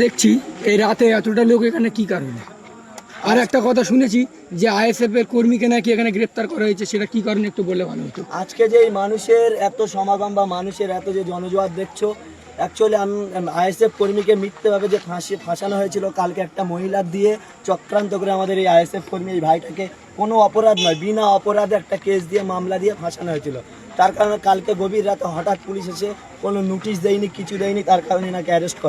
দেখছি এই রাতে এতটা লোক এখানে কি কারণে? আর একটা কথা শুনেছি যে আইএসএফ এর কর্মীকে নাকি এখানে গ্রেপ্তার করা হয়েছে, সেটা কি কারণে একটু বললে ভালো হতো। আজকে যে এই মানুষের এত সমাগম বা মানুষের এত যে জনজোয়ার দেখছো, অ্যাকচুয়ালি আইএসএফ কর্মীকে মিথ্যেভাবে যে ফাঁসানো হয়েছিল কালকে একটা মহিলার দিয়ে চক্রান্ত করে আমাদের এই আইএসএফ কর্মী এই ভাইটাকে কোনো অপরাধ নয়, বিনা অপরাধে একটা কেস দিয়ে মামলা দিয়ে ফাঁসানো হয়েছিল। তার কারণে কালকে গভীর রাতে হঠাৎ পুলিশ এসে কোনো নোটিশ দেয়নি, কিছু দেয়নি, তার কারণে নাকি অ্যারেস্ট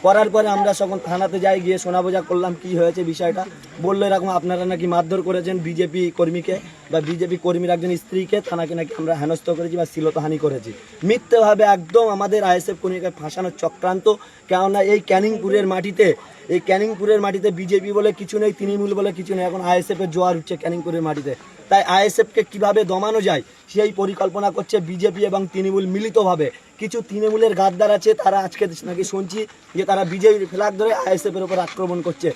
করার পরে আমরা যখন থানাতে যাই, গিয়ে শোনাবোঝা করলাম কি হয়েছে বিষয়টা। বললো এরকম আপনারা নাকি মারধর করেছেন বিজেপি কর্মীকে বা বিজেপি কর্মীর একজন স্ত্রীকে, থানাকে নাকি আমরা হেনস্থ করেছি বা শ্লীলতাহানি করেছি। মিথ্যেভাবে একদম আমাদের আইএসএফ কর্মীকে ফাঁসানোর চক্রান্ত। কেননা এই ক্যানিংপুরের মাটিতে বিজেপি বলে কিছু নেই, তৃণমূল বলে কিছু নেই, এখন আইএসএফ এর জোয়ার উঠছে ক্যানিংপুরের মাটিতে। তাই আইএসএফকে কিভাবে দমানো যায় সেই পরিকল্পনা করছে বিজেপি এবং তৃণমূল মিলিতভাবে। কিছু তৃণমূলের গাদ্দার আছে, তারা আজকে নাকি শুনছি যে তারা বিজেপির ফ্ল্যাগ ধরে আইএসএফের উপর আক্রমণ করছে।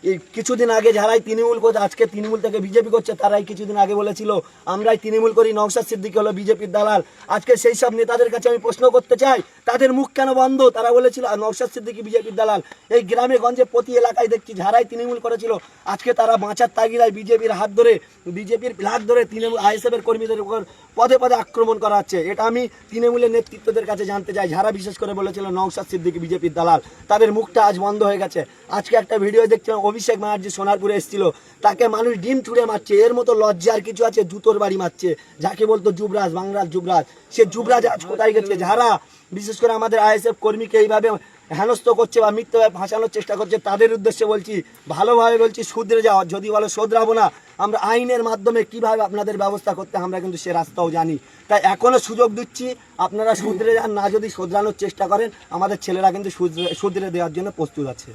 এই কিছুদিন আগে যারাই তৃণমূল করছে, আজকে তৃণমূল থেকে বিজেপি করছে, তারাই কিছুদিন আগে বলেছিল আমরাই তৃণমূল করি, নওশাদ সিদ্দিকী হলো বিজেপির দালাল। আজকে সেই সব নেতাদের কাছে আমি প্রশ্ন করতে চাই, তাদের মুখ কেন বন্ধ? তারা বলেছিল নওশাদ সিদ্দিকী বিজেপির দালাল। এই গ্রামে গঞ্জে প্রতি এলাকায় দেখছি যারাই তৃণমূল করেছিল, আজকে তারা বাঁচার তাগিদায় বিজেপির হাত ধরে, বিজেপির ফ্ল্যাগ ধরে তৃণমূল আইএসএফের কর্মীদের উপর পদে পদে আক্রমণ করা হচ্ছে। এটা আমি তৃণমূলের নেতৃত্বদের কাছে জানতে চাই, যারা বিশেষ করে বলেছিল নওশাদ সিদ্দিকী বিজেপির দালাল, তাদের মুখটা আজ বন্ধ হয়ে গেছে। আজকে একটা ভিডিও দেখছিলাম, অভিষেক ব্যানার্জি সোনারপুরে এসেছিল, তাকে মানুষ ডিম ছুঁড়ে মারছে। এর মতো লজ্জার কিছু আছে? জুতোর বাড়ি মারছে যাকে বলতো যুবরাজ, বাংলার যুবরাজ। সে যুবরাজ আজ কোথায় গেছে? যারা বিশেষ করে আমাদের আইএসএফ কর্মীকে এইভাবে হেনস্থ করছে বা মিথ্যাভাবে ফাঁসানোর চেষ্টা করছে, তাদের উদ্দেশ্যে বলছি, ভালোভাবে বলছি, শুধরে যাওয়া। যদি বলো শোধরাবো না, আমরা আইনের মাধ্যমে কিভাবে আপনাদের ব্যবস্থা করতে আমরা কিন্তু সে রাস্তাও জানি। তাই এখনো সুযোগ দিচ্ছি, আপনারা শুধরে যান না। যদি শোধরানোর চেষ্টা করেন, আমাদের ছেলেরা কিন্তু শুধরে দেওয়ার জন্য প্রস্তুত আছে।